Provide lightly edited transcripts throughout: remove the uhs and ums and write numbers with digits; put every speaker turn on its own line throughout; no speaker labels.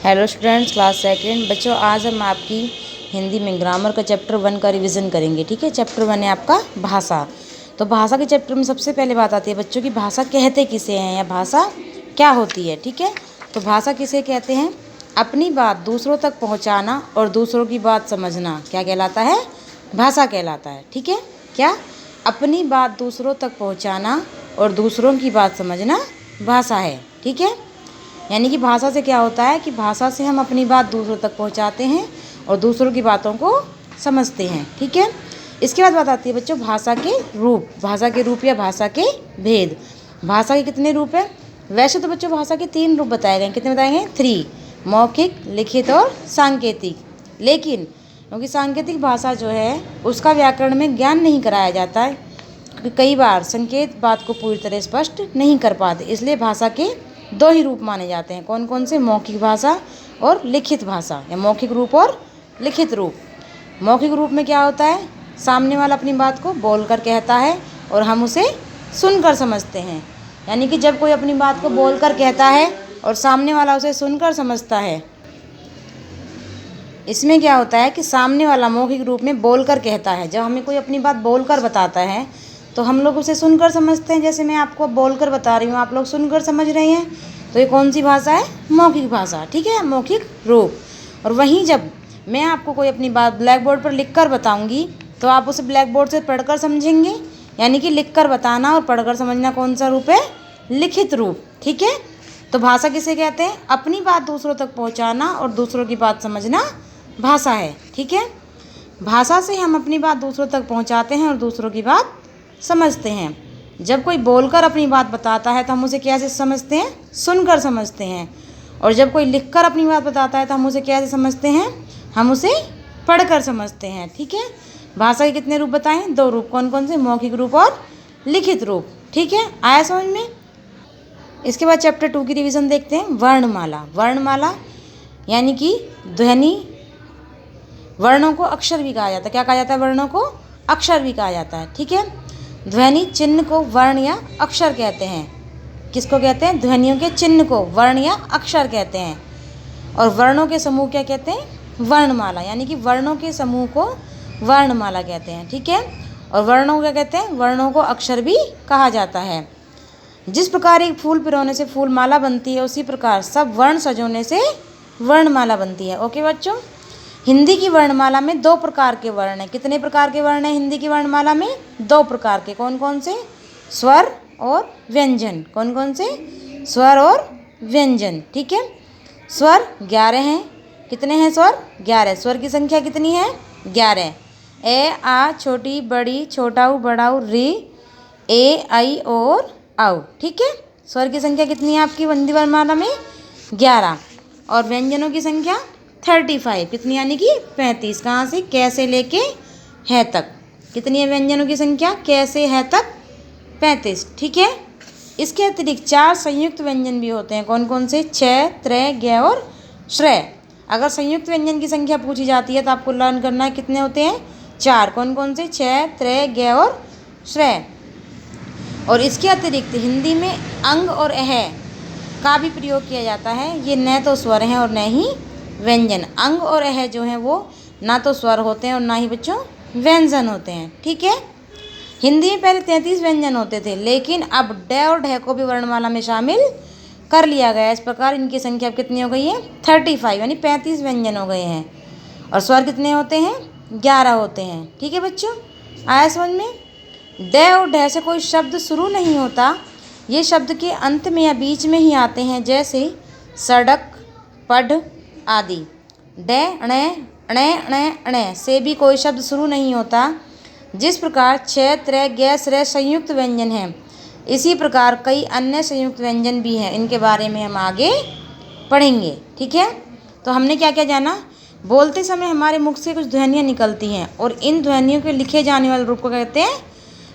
Hello students, class second. बच्चों, आज हम आपकी हिंदी में ग्रामर का चैप्टर 1 का रिवीजन करेंगे। ठीक है, चैप्टर 1 है आपका भाषा। तो भाषा के चैप्टर में सबसे पहले बात आती है बच्चों की भाषा कहते किसे हैं या भाषा क्या होती है। ठीक है, तो भाषा किसे कहते हैं? अपनी बात दूसरों तक पहुँचाना और दूसरों की बात समझना क्या कहलाता है? भाषा कहलाता है। ठीक है, क्या? अपनी बात दूसरों तक पहुँचाना और दूसरों की बात समझना भाषा है। ठीक है, यानी कि भाषा से क्या होता है कि भाषा से हम अपनी बात दूसरों तक पहुंचाते हैं और दूसरों की बातों को समझते हैं। ठीक है, इसके बाद बात आती है बच्चों भाषा के रूप। भाषा के रूप या भाषा के भेद। भाषा के कितने रूप हैं? वैसे तो बच्चों भाषा के 3 रूप बताए गए हैं। कितने बताए गए? 3, मौखिक, लिखित और सांकेतिक। लेकिन क्योंकि सांकेतिक भाषा जो है उसका व्याकरण में ज्ञान नहीं कराया जाता है, क्योंकि कई बार संकेत बात को पूरी तरह स्पष्ट नहीं कर पाते, इसलिए भाषा के 2 ही रूप माने जाते हैं। कौन कौन से? मौखिक भाषा और लिखित भाषा, या मौखिक रूप और लिखित रूप। मौखिक रूप में क्या होता है? सामने वाला अपनी बात को बोलकर कहता है और हम उसे सुनकर समझते हैं। यानी कि जब कोई अपनी बात को बोलकर कहता है और सामने वाला उसे सुनकर समझता है, इसमें क्या होता है कि सामने वाला मौखिक रूप में बोलकर कहता है। जब हमें कोई अपनी बात बोलकर बताता है तो हम लोग उसे सुनकर समझते हैं। जैसे मैं आपको बोलकर बता रही हूँ, आप लोग सुनकर समझ रहे हैं, तो ये कौन सी भाषा है? मौखिक भाषा। ठीक है, मौखिक रूप। और वहीं जब मैं आपको कोई अपनी बात ब्लैक बोर्ड पर लिख कर बताऊँगी तो आप उसे ब्लैक बोर्ड से पढ़कर समझेंगे। यानी कि लिख कर बताना और पढ़कर समझना कौन सा रूप है? लिखित रूप। ठीक है, तो भाषा किसे कहते हैं? अपनी बात दूसरों तक पहुँचाना और दूसरों की बात समझना भाषा है। ठीक है, भाषा से हम अपनी बात दूसरों तक पहुंचाते हैं और दूसरों की बात समझते हैं। जब कोई बोलकर अपनी बात बताता है तो हम उसे कैसे समझते हैं? सुनकर समझते हैं। और जब कोई लिखकर अपनी बात बताता है तो हम उसे कैसे समझते हैं? हम उसे पढ़कर समझते हैं। ठीक है, भाषा के कितने रूप बताएं? 2 रूप। कौन कौन से? मौखिक रूप और लिखित रूप। ठीक है, आया समझ में? इसके बाद चैप्टर 2 की रिवीजन देखते हैं। वर्णमाला। वर्णमाला यानी कि ध्वनि, वर्णों को अक्षर भी कहा जाता है। क्या कहा जाता है? वर्णों को अक्षर भी कहा जाता है। ठीक है, ध्वनि चिन्ह को वर्ण या अक्षर कहते हैं। किसको कहते हैं? ध्वनियों के चिन्ह को वर्ण या अक्षर कहते हैं। और वर्णों के समूह क्या कहते हैं? वर्णमाला। यानी कि वर्णों के समूह को वर्णमाला कहते हैं। ठीक है, और वर्णों को क्या कहते हैं? वर्णों को अक्षर भी कहा जाता है। जिस प्रकार एक फूल पिरोने से फूलमाला बनती है, उसी प्रकार सब वर्ण सजोने से वर्णमाला बनती है। ओके बच्चों, हिंदी की वर्णमाला में 2 प्रकार के वर्ण हैं। कितने प्रकार के वर्ण हैं हिंदी की वर्णमाला में? 2 प्रकार के। कौन कौन से? स्वर और व्यंजन। कौन कौन से? स्वर और व्यंजन। ठीक है, स्वर 11 हैं। कितने हैं स्वर? 11। स्वर की संख्या कितनी है? 11। ए, आ, छोटी, बड़ी, छोटा ऊ, बड़ा ऊ, री, ए, आई और औ। ठीक है, स्वर की संख्या कितनी है आपकी हिंदी वर्णमाला में? 11। और व्यंजनों की संख्या 35। कितनी? यानी कि 35। कहाँ से? कैसे लेके है तक। कितनी है व्यंजनों की संख्या? कैसे है तक 35। ठीक है, इसके अतिरिक्त 4 संयुक्त व्यंजन भी होते हैं। कौन कौन से? छ, त्र, ज्ञ और श्रय। अगर संयुक्त व्यंजन की संख्या पूछी जाती है तो आपको लर्न करना है कितने होते हैं? 4। कौन कौन से? छ, त्र, ज्ञ और श्रय। और इसके अतिरिक्त हिंदी में अंग और अह का भी प्रयोग किया जाता है। ये न तो स्वर हैं और न ही व्यंजन। अंग और अह जो हैं वो ना तो स्वर होते हैं और ना ही बच्चों व्यंजन होते हैं। ठीक है, हिंदी में पहले 33 व्यंजन होते थे, लेकिन अब ड और ढ को भी वर्णमाला में शामिल कर लिया गया है। इस प्रकार इनकी संख्या कितनी हो गई है? 35, यानी 35 व्यंजन हो गए हैं। और स्वर कितने होते हैं? 11 होते हैं। ठीक है बच्चों, आया समझ में? ड और ढ से कोई शब्द शुरू नहीं होता, ये शब्द के अंत में या बीच में ही आते हैं। जैसे सड़क, पढ़ आदि। ड, ण, ण, ण, ण से भी कोई शब्द शुरू नहीं होता। जिस प्रकार छ, त्र, ज्ञ, श्रय संयुक्त व्यंजन हैं, इसी प्रकार कई अन्य संयुक्त व्यंजन भी हैं। इनके बारे में हम आगे पढ़ेंगे। ठीक है, तो हमने क्या क्या जाना? बोलते समय हमारे मुख से कुछ ध्वनियाँ निकलती हैं और इन ध्वनियों के लिखे जाने वाले रूप को कहते हैं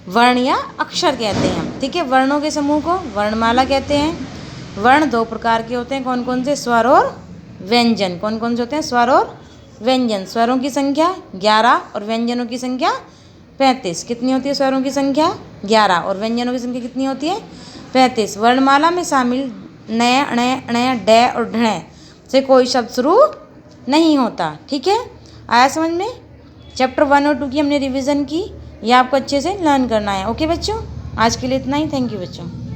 वर्ण या अक्षर कहते हैं। ठीक है, वर्णों के समूह को वर्णमाला कहते हैं। वर्ण 2 प्रकार के होते हैं। कौन कौन से? स्वर और व्यंजन। कौन कौन से होते हैं? स्वर और व्यंजन। स्वरों की संख्या 11 और व्यंजनों की संख्या 35। कितनी होती है स्वरों की संख्या? 11 और व्यंजनों की संख्या कितनी होती है? 35। वर्णमाला में शामिल न, ण, ण, ड और ढ से कोई शब्द शुरू नहीं होता। ठीक है, आया समझ में? चैप्टर 1 और 2 की हमने रिवीजन की, ये आपको अच्छे से लर्न करना है। ओके बच्चों, आज के लिए इतना ही। थैंक यू बच्चों।